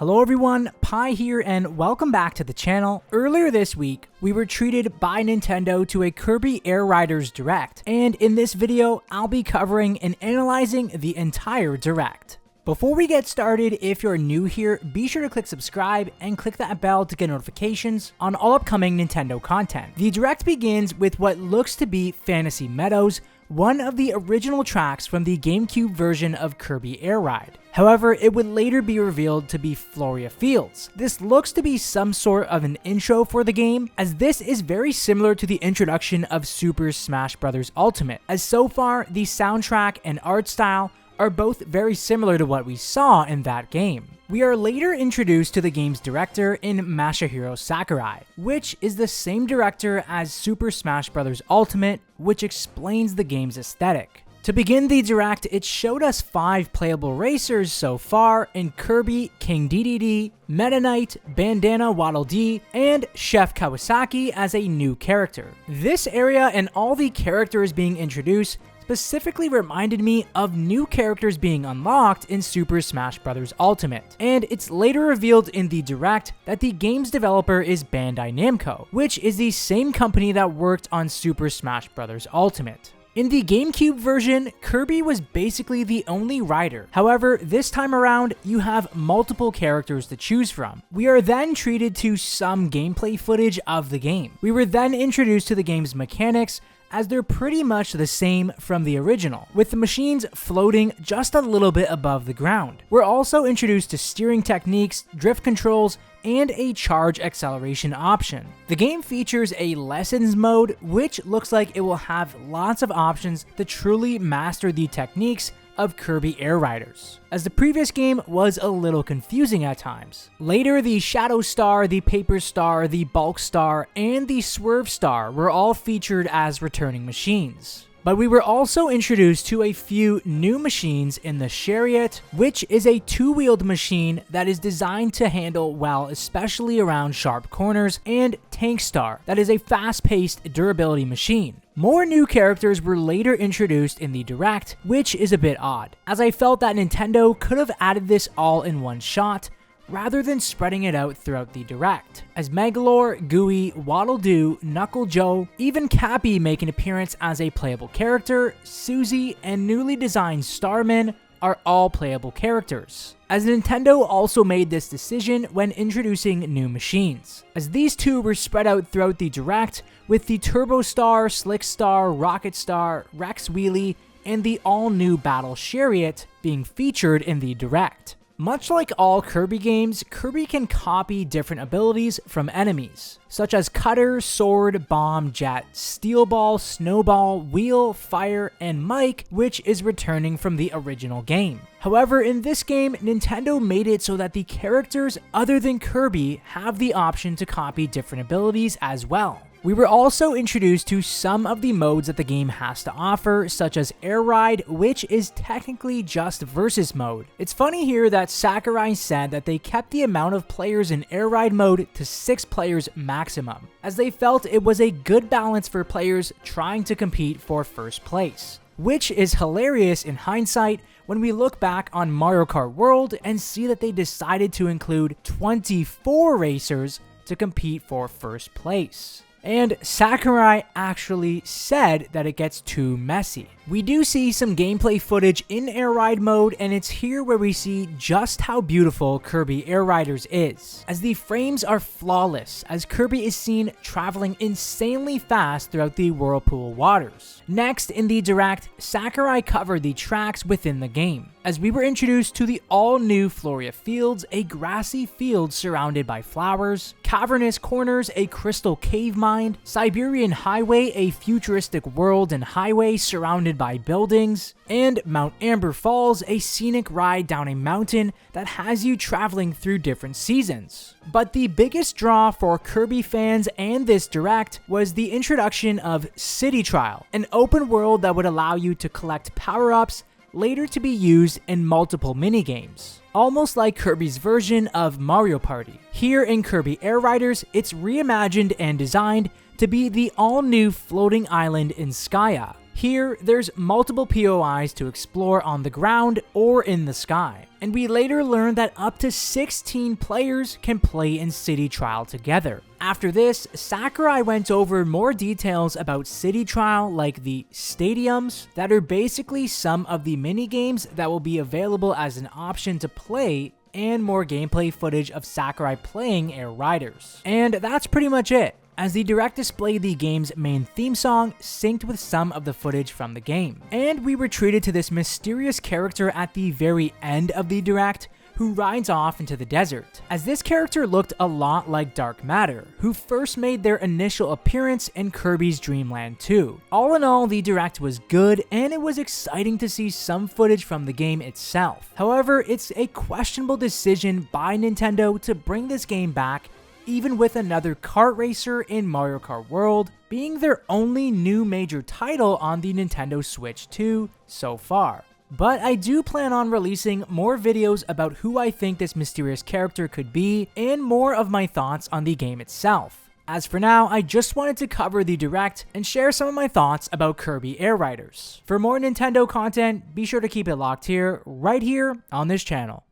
Hello everyone, Pi here and welcome back to the channel. Earlier this week, we were treated by Nintendo to a Kirby Air Riders Direct, and in this video, I'll be covering and analyzing the entire Direct. Before we get started, if you're new here, be sure to click subscribe and click that bell to get notifications on all upcoming Nintendo content. The Direct begins with what looks to be Fantasy Meadows, one of the original tracks from the GameCube version of Kirby Air Ride. However, it would later be revealed to be Floria Fields. This looks to be some sort of an intro for the game, as this is very similar to the introduction of Super Smash Bros. Ultimate, as so far the soundtrack and art style are both very similar to what we saw in that game. We are later introduced to the game's director in Masahiro Sakurai, which is the same director as Super Smash Bros. Ultimate, which explains the game's aesthetic. To begin the Direct, it showed us 5 playable racers so far in Kirby, King Dedede, Meta Knight, Bandana Waddle Dee, and Chef Kawasaki as a new character. This area and all the characters being introduced specifically reminded me of new characters being unlocked in Super Smash Bros. Ultimate, and it's later revealed in the Direct that the game's developer is Bandai Namco, which is the same company that worked on Super Smash Bros. Ultimate. In the GameCube version, Kirby was basically the only rider. However, this time around, you have multiple characters to choose from. We are then treated to some gameplay footage of the game. We were then introduced to the game's mechanics, as they're pretty much the same from the original, with the machines floating just a little bit above the ground. We're also introduced to steering techniques, drift controls, and a charge acceleration option. The game features a lessons mode, which looks like it will have lots of options to truly master the techniques of Kirby Air Riders, as the previous game was a little confusing at times. Later, the Shadow Star, the Paper Star, the Bulk Star, and the Swerve Star were all featured as returning machines. But we were also introduced to a few new machines in the Chariot, which is a two-wheeled machine that is designed to handle well, especially around sharp corners, and Tank Star, that is a fast-paced durability machine. More new characters were later introduced in the Direct, which is a bit odd, as I felt that Nintendo could have added this all in one shot, rather than spreading it out throughout the Direct, as Megalore, Gooey, Waddle Doo, Knuckle Joe, even Cappy make an appearance as a playable character. Susie and newly designed Starman are all playable characters, as Nintendo also made this decision when introducing new machines, as these two were spread out throughout the Direct, with the Turbo Star, Slick Star, Rocket Star, Rex Wheelie, and the all-new Battle Chariot being featured in the Direct. Much like all Kirby games, Kirby can copy different abilities from enemies, such as Cutter, Sword, Bomb, Jet, Steel Ball, Snowball, Wheel, Fire, and Mike, which is returning from the original game. However, in this game, Nintendo made it so that the characters other than Kirby have the option to copy different abilities as well. We were also introduced to some of the modes that the game has to offer, such as Air Ride, which is technically just versus mode. It's funny here that Sakurai said that they kept the amount of players in Air Ride mode to 6 players maximum, as they felt it was a good balance for players trying to compete for first place, which is hilarious in hindsight when we look back on Mario Kart World and see that they decided to include 24 racers to compete for first place. And Sakurai actually said that it gets too messy. We do see some gameplay footage in Air Ride mode, and it's here where we see just how beautiful Kirby Air Riders is, as the frames are flawless, as Kirby is seen traveling insanely fast throughout the Whirlpool waters. Next, in the Direct, Sakurai covered the tracks within the game, as we were introduced to the all-new Floria Fields, a grassy field surrounded by flowers, Cavernous Corners, a crystal cave mine, Siberian Highway, a futuristic world and highway surrounded by buildings, and Mount Amber Falls, a scenic ride down a mountain that has you traveling through different seasons. But the biggest draw for Kirby fans and this Direct was the introduction of City Trial, an open world that would allow you to collect power-ups, later to be used in multiple minigames, almost like Kirby's version of Mario Party. Here in Kirby Air Riders, it's reimagined and designed to be the all-new floating island in Skya. Here, there's multiple POIs to explore on the ground or in the sky, and we later learned that up to 16 players can play in City Trial together. After this, Sakurai went over more details about City Trial, like the stadiums that are basically some of the minigames that will be available as an option to play, and more gameplay footage of Sakurai playing Air Riders. And that's pretty much it, as the Direct displayed the game's main theme song synced with some of the footage from the game. And we were treated to this mysterious character at the very end of the Direct, who rides off into the desert, as this character looked a lot like Dark Matter, who first made their initial appearance in Kirby's Dream Land 2. All in all, the Direct was good, and it was exciting to see some footage from the game itself. However, it's a questionable decision by Nintendo to bring this game back, even with another kart racer in Mario Kart World being their only new major title on the Nintendo Switch 2 so far. But I do plan on releasing more videos about who I think this mysterious character could be, and more of my thoughts on the game itself. As for now, I just wanted to cover the Direct and share some of my thoughts about Kirby Air Riders. For more Nintendo content, be sure to keep it locked here, right here on this channel.